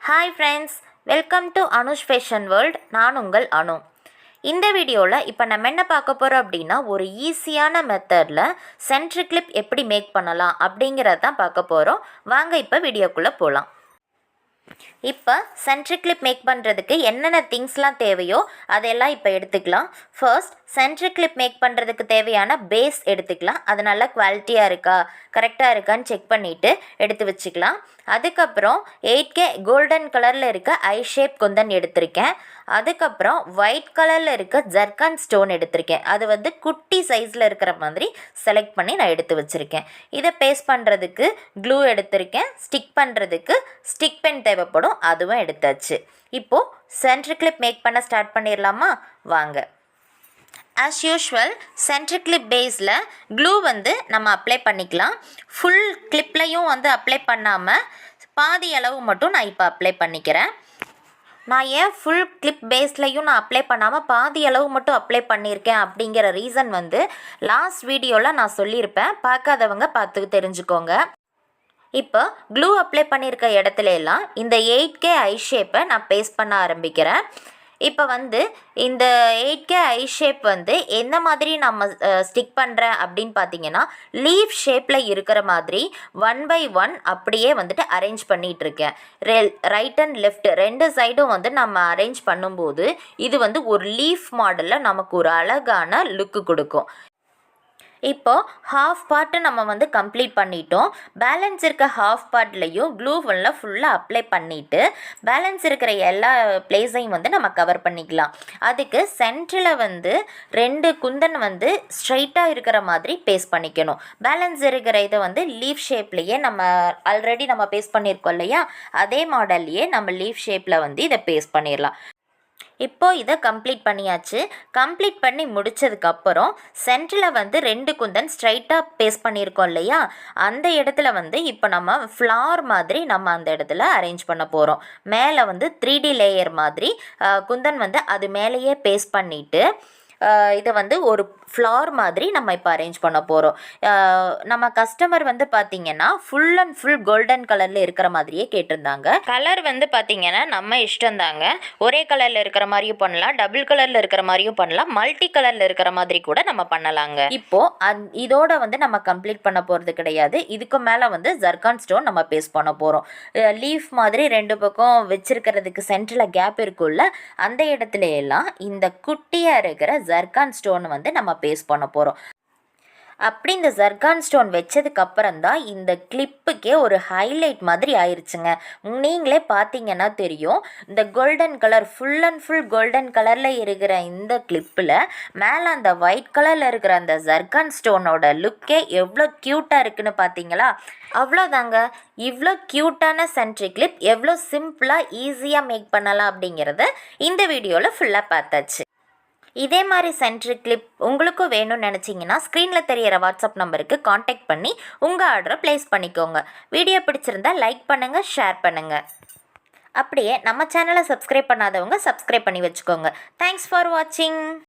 Hi friends, welcome to Anush fashion world. நான் உங்கள் அனு. இந்த வீடியோவில் இப்போ நம்ம என்ன பார்க்க போகிறோம் அப்படின்னா, ஒரு ஈஸியான மெத்தடில் சென்ட்ரி கிளிப் எப்படி மேக் பண்ணலாம் அப்படிங்கிறத தான் பார்க்க போகிறோம். வாங்க இப்போ வீடியோக்குள்ளே போகலாம். இப்போ சென்ட்ரி கிளிப் மேக் பண்ணுறதுக்கு என்னென்ன திங்ஸ்லாம் தேவையோ அதெல்லாம் இப்போ எடுத்துக்கலாம். ஃபர்ஸ்ட் சென்ட்ரி கிளிப் மேக் பண்ணுறதுக்கு தேவையான பேஸ் எடுத்துக்கலாம். அது நல்லா குவாலிட்டியாக இருக்கா, கரெக்டாக இருக்கான்னு செக் பண்ணிவிட்டு எடுத்து வச்சுக்கலாம். அதுக்கப்புறம் 8K கோல்டன் கலரில் இருக்க ஐ ஷேப் குந்தன் எடுத்திருக்கேன். அதுக்கப்புறம் ஒயிட் கலரில் இருக்க ஜர்கான் ஸ்டோன் எடுத்திருக்கேன். அது குட்டி சைஸில் இருக்கிற மாதிரி செலக்ட் பண்ணி நான் எடுத்து வச்சுருக்கேன். இதை பேஸ்ட் பண்ணுறதுக்கு க்ளூ எடுத்திருக்கேன். ஸ்டிக் பண்ணுறதுக்கு ஸ்டிக் பென் தேவைப்படும், அதுவும் எடுத்தாச்சு. இப்போது சென்ட்ரி கிளிப் மேக் பண்ண ஸ்டார்ட் பண்ணிடலாமா? வாங்க. ஆஸ் யூஷுவல் சென்ட்ரி கிளிப் பேஸில் க்ளூ நம்ம அப்ளை பண்ணிக்கலாம். ஃபுல் கிளிப்லையும் அப்ளை பண்ணாமல் பாதி அளவு மட்டும் நான் இப்போ அப்ளை பண்ணிக்கிறேன். நான் ஏன் ஃபுல் கிளிப் பேஸ்லையும் நான் அப்ளை பண்ணாமல் பாதி அளவு மட்டும் அப்ளை பண்ணியிருக்கேன் அப்படிங்கிற ரீசன் லாஸ்ட் வீடியோவில் நான் சொல்லியிருப்பேன். பார்க்காதவங்க பார்த்து தெரிஞ்சுக்கோங்க. இப்போ க்ளூ அப்ளை பண்ணியிருக்க இடத்துல எல்லாம் இந்த 8K ஐ ஷேப்பை நான் பேஸ்ட் பண்ண ஆரம்பிக்கிறேன். இப்போ இந்த 8K ஐ ஷேப் எந்த மாதிரி நம்ம ஸ்டிக் பண்ணுறேன் அப்படின்னு பார்த்தீங்கன்னா, லீஃப் ஷேப்பில் இருக்கிற மாதிரி 1 by 1 அப்படியே அரேஞ்ச் பண்ணிகிட்ருக்கேன். ரைட் அண்ட் லெஃப்ட் ரெண்டு சைடும் நம்ம அரேஞ்ச் பண்ணும்போது இது ஒரு லீஃப் மாடலில் நமக்கு ஒரு அழகான லுக்கு கொடுக்கும். இப்போது ஹாஃப் பார்ட்டு நம்ம கம்ப்ளீட் பண்ணிட்டோம். பேலன்ஸ் இருக்க ஹாஃப் பார்ட்லேயும் க்ளூ ஃபுல்லாக அப்ளை பண்ணிவிட்டு பேலன்ஸ் இருக்கிற எல்லா பிளேஸையும் நம்ம கவர் பண்ணிக்கலாம். அதுக்கு சென்டரில் 2 குந்தன் ஸ்ட்ரைட்டாக இருக்கிற மாதிரி பேஸ்ட் பண்ணிக்கணும். பேலன்ஸ் இருக்கிற இதை லீஃப் ஷேப்லேயே ஆல்ரெடி நம்ம பேஸ்ட் பண்ணியிருக்கோம் இல்லையா, அதே மாடல்லையே நம்ம லீஃப் ஷேப்பில் இதை பேஸ்ட் பண்ணிடலாம். இப்போது இதை கம்ப்ளீட் பண்ணியாச்சு. கம்ப்ளீட் பண்ணி முடித்ததுக்கப்புறம் சென்டரில் 2 குந்தன் ஸ்ட்ரைட்டாக பேஸ்ட் பண்ணியிருக்கோம் இல்லையா, அந்த இடத்துல இப்போ நம்ம ஃப்ளார் மாதிரி நம்ம அந்த இடத்துல அரேஞ்ச் பண்ண போகிறோம். மேலே 3D லேயர் மாதிரி குந்தன் அது மேலேயே பேஸ்ட் பண்ணிவிட்டு இதை ஒரு ஃப்ளார் மாதிரி நம்ம இப்போ அரேஞ்ச் பண்ண போகிறோம். நம்ம கஸ்டமர் பார்த்திங்கன்னா ஃபுல் அண்ட் ஃபுல் கோல்டன் கலரில் இருக்கிற மாதிரியே கேட்டிருந்தாங்க. கலர் பார்த்திங்கன்னா நம்ம இஷ்டம்தாங்க. ஒரே கலரில் இருக்கிற மாதிரியும் பண்ணலாம், டபுள் கலரில் இருக்கிற மாதிரியும் பண்ணலாம், மல்டி கலரில் இருக்கிற மாதிரி கூட நம்ம பண்ணலாங்க. இப்போது இதோட நம்ம கம்ப்ளீட் பண்ண போகிறது கிடையாது. இதுக்கு மேலே ஜர்கான் ஸ்டோன் நம்ம பேஸ்ட் பண்ண போகிறோம். லீஃப் மாதிரி 2 பக்கம் வச்சிருக்கிறதுக்கு சென்டரில் கேப் இருக்குல்ல, அந்த இடத்துல எல்லாம் இந்த குட்டியாக இருக்கிற ஜர்கான் ஸ்டோன் நம்ம பேஸ்ட் பண்ண போகிறோம். அப்படி இந்த ஜர்கான் ஸ்டோன் வச்சதுக்கப்புறம் தான் இந்த கிளிப்புக்கே ஒரு ஹைலைட் மாதிரி ஆயிடுச்சுங்க. நீங்களே பார்த்தீங்கன்னா தெரியும், இந்த golden colour full and full golden கலரில் இருக்கிற இந்த கிளிப்பில் மேலே அந்த ஒயிட் கலரில் இருக்கிற அந்த ஜர்கான் ஸ்டோனோட லுக்கே எவ்வளோ க்யூட்டாக இருக்குன்னு பார்த்தீங்களா? அவ்வளோதாங்க. இவ்வளோ க்யூட்டான சென்ட்ரி கிளிப் எவ்வளோ சிம்பிளாக ஈஸியாக மேக் பண்ணலாம் அப்படிங்கிறத இந்த வீடியோவில் ஃபுல்லாக பார்த்தாச்சு. இதே மாதிரி சென்ட்ரி கிளிப் உங்களுக்கும் வேணும்னு நினச்சிங்கன்னா ஸ்க்ரீனில் தெரிகிற வாட்ஸ்அப் நம்பருக்கு காண்டாக்ட் பண்ணி உங்கள் ஆர்டரை ப்ளேஸ் பண்ணிக்கோங்க. வீடியோ பிடிச்சிருந்தா லைக் பண்ணுங்கள், ஷேர் பண்ணுங்கள். அப்படியே நம்ம சேனலை சப்ஸ்கிரைப் பண்ணாதவங்க சப்ஸ்கிரைப் பண்ணி வச்சுக்கோங்க. தேங்க்ஸ் ஃபார் வாட்சிங்.